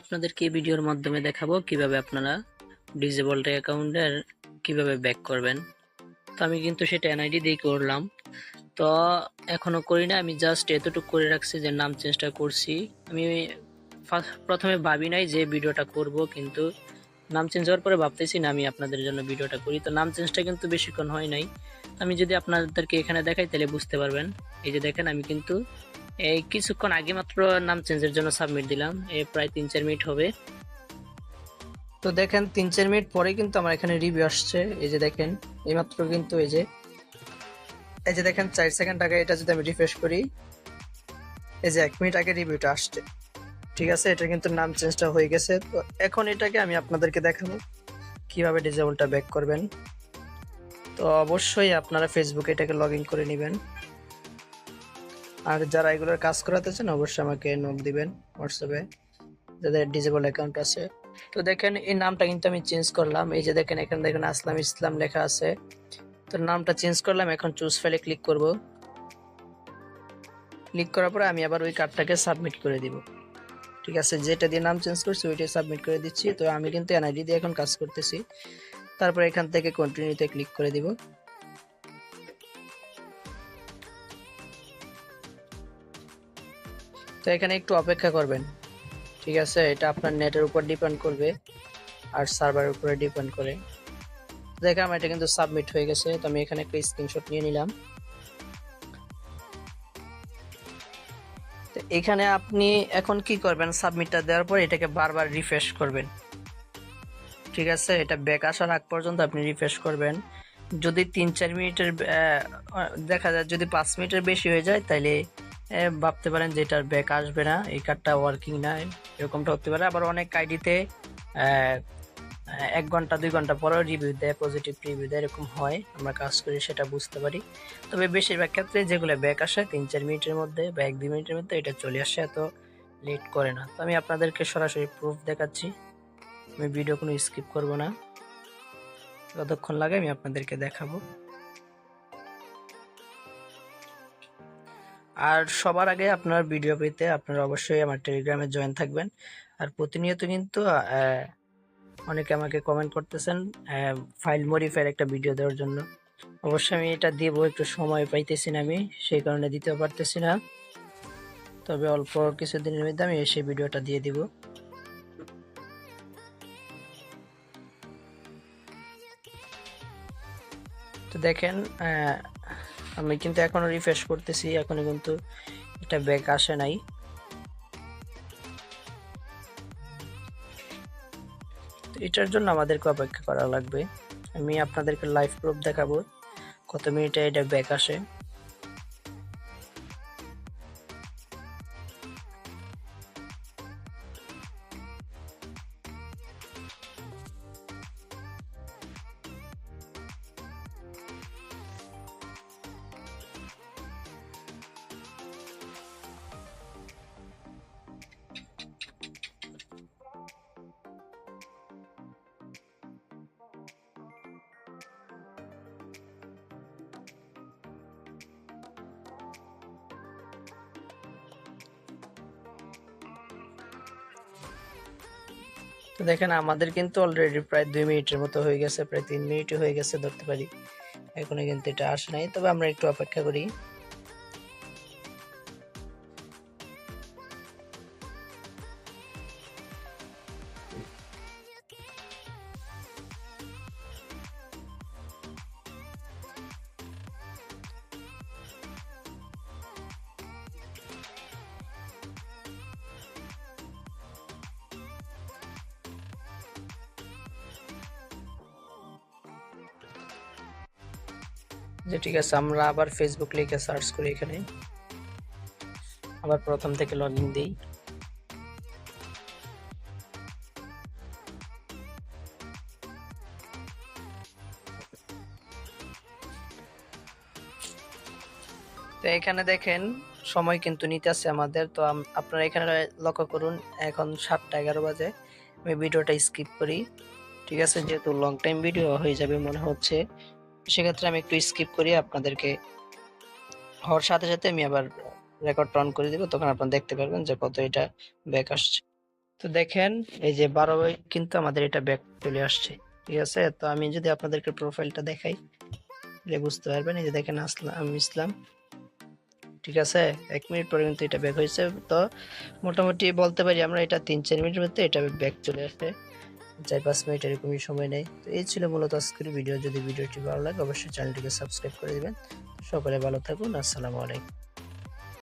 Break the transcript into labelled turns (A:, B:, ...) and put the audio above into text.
A: আপনাদেরকে এই ভিডিওর মাধ্যমে দেখাবো কিভাবে আপনারা ডিজেবলড অ্যাকাউন্টের কিভাবে ব্যাক করবেন। তো আমি কিন্তু সেটা এনআইডি দিয়ে করলাম, তো এখনো করি না। আমি জাস্ট এতটুকু করে রাখছি যে নাম চেঞ্জটা করছি। আমি প্রথমে ভাবি নাই যে ভিডিওটা করব, কিন্তু নাম চেঞ্জ হওয়ার পরে ভাবতেছি না আমি আপনাদের জন্য ভিডিওটা করি। তো নাম চেঞ্জটা কিন্তু বেশিক্ষণ হয় নাই। আমি যদি আপনাদেরকে এখানে দেখাই তাহলে বুঝতে পারবেন। এই যে দেখেন, আমি কিন্তু এই কিছুক্ষণ আগে মাত্র নাম চেঞ্জের জন্য সাবমিট দিলাম, প্রায় 3-4 মিনিট হবে। তো দেখেন 3-4 মিনিট পরে কিন্তু আমার এখানে রিভিউ আসছে। এই যে দেখেন, এইমাত্র কিন্তু এই যে দেখেন 4 সেকেন্ড আগে এটা যদি আমি রিফ্রেশ করি, এই যে 1 মিনিট আগে রিভিউটা আসছে। ঠিক আছে, এটা কিন্তু নাম চেঞ্জটা হয়ে গেছে। তো এখন এটাকে আমি আপনাদেরকে দেখাবো কিভাবে ডিজেবলটা ব্যাক করবেন। তো অবশ্যই আপনারা ফেসবুকে এটাকে লগ ইন করে নেবেন, আর যারা এগুলোর কাজ করাতে চান অবশ্যই আমাকে নক দিবেন হোয়াটসঅ্যাপে, যাদের ডিজেবল অ্যাকাউন্ট আছে। তো দেখেন এই নামটা কিন্তু আমি চেঞ্জ করলাম। এই যে দেখেন, এখানে দেখেন আসলাম ইসলাম লেখা আছে। তো নামটা চেঞ্জ করলাম। এখন চুজ ফাইলে ক্লিক করব। ক্লিক করার পরে আমি আবার ওই কার্ডটাকে সাবমিট করে দিব। ঠিক আছে, যেটা দিয়ে নাম চেঞ্জ করছি ওইটাই সাবমিট করে দিচ্ছি। তো আমি কিন্তু এনআইডি দিয়ে এখন কাজ করতেছি। তারপর এখান থেকে কন্টিনিউতে ক্লিক করে দিব। তো এখানে একটু অপেক্ষা করবেন। ঠিক আছে, এটা আপনার নেটের উপর ডিপেন্ড করবে আর সার্ভারের উপরে ডিপেন্ড করে। দেখেন আমার এটা কিন্তু সাবমিট হয়ে গেছে। তো আমি এখানে একটা স্ক্রিনশট নিয়ে নিলাম। তো এখানে আপনি এখন কি করবেন, সাবমিটটা দেওয়ার পর এটাকে বারবার রিফ্রেশ করবেন। ঠিক আছে, এটা ব্যাক আসার আগ পর্যন্ত আপনি রিফ্রেশ করবেন। যদি 3-4 মিনিটের দেখা যায়, যদি 5 মিনিটের বেশি হয়ে যায় তাহলে ভাবতে পারেন যে এটার ব্যাক আসবে না, এই কার্ডটা ওয়ার্কিং না, এরকমটা হতে পারে। আবার অনেক আইডিতে 1 ঘন্টা 2 ঘন্টা পরেও রিভিউ দেয়, পজিটিভ রিভিউ দেয়, এরকম হয়। আমরা কাজ করি সেটা বুঝতে পারি। তবে বেশিরভাগ ক্ষেত্রে যেগুলো ব্যাক আসে 3-4 মিনিটের মধ্যে বা 1-2 মিনিটের মধ্যে এটা চলে আসে, এত লেট করে না। তো আমি আপনাদেরকে সরাসরি প্রুফ দেখাচ্ছি। আমি ভিডিও কোনো স্কিপ করব না, যতক্ষণ লাগে আমি আপনাদেরকে দেখাবো। আর সবার আগে আপনার ভিডিও পেতে আপনারা অবশ্যই আমার টেলিগ্রামে জয়েন থাকবেন। আর প্রতিনিয়ত কিন্তু অনেকে আমাকে কমেন্ট করতেছেন ফাইল মডিফাইয়ের একটা ভিডিও দেওয়ার জন্য। অবশ্যই আমি এটা দিব, একটু সময় পাইতেছি না, আমি সেই কারণে দিতেও পারতেছি না। তবে অল্প কিছুদিনের মধ্যে আমি সেই ভিডিওটা দিয়ে দিব। তো দেখেন আমি কিন্তু এখনো রিফ্রেশ করতেছি, এখনো কিন্তু এটা ব্যাক আসে নাই। তো এটার জন্য আমাদেরকে অপেক্ষা করা লাগবে। আমি আপনাদেরকে লাইভ প্রুফ দেখাবো কত মিনিটে এটা ব্যাক আসে। তো দেখেন আমাদের কিন্তু অলরেডি প্রায় 2 মিনিটের মতো হয়ে গেছে, প্রায় 3 মিনিট হয়ে গেছে ধরতে পারি। এখনো কিন্তু এটা আসে নাই, তবে আমরা একটু অপেক্ষা করি। যে ঠিক আছে, আমরা আবার ফেসবুক লিখে সার্চ করি, এখানে আবার প্রথম থেকে লগ ইন দিই। তো এখানে দেখেন সময় কিন্তু নিতে আছে আমাদের। তো আপনারা এখানে লক্ষ্য করুন, এখন 7:11 বাজে। আমি ভিডিওটা স্কিপ করি। ঠিক আছে, যেহেতু লং টাইম ভিডিও হয়ে যাবে মনে হচ্ছে, সেক্ষেত্রে আমি একটু স্কিপ করি। আপনাদেরকে হওয়ার সাথে সাথে আমি আবার রেকর্ড অন করে দিব, তখন আপনারা দেখতে পারবেন যে কত এটা ব্যাক আসছে। তো দেখেন এই যে 12 কিন্তু আমাদের এটা ব্যাক চলে আসছে। ঠিক আছে, তো আমি যদি আপনাদেরকে প্রোফাইলটা দেখাই তাহলে বুঝতে পারবেন। এই যে দেখেন আসলাম ইসলাম, ঠিক আছে, 1 মিনিট পরে কিন্তু এটা ব্যাক হয়েছে। তো মোটামুটি বলতে পারি আমরা এটা 3-4 মিনিটের মধ্যে এটা ব্যাক চলে আসে, 4-5 মিনিট এরকমই সময় নেয়। তো এই ছিল মূলত আজকের ভিডিও। যদি ভিডিওটি ভালো লাগে অবশ্যই চ্যানেলটিকে সাবস্ক্রাইব করে দিবেন। সকলে ভালো থাকুন, আসসালামু আলাইকুম।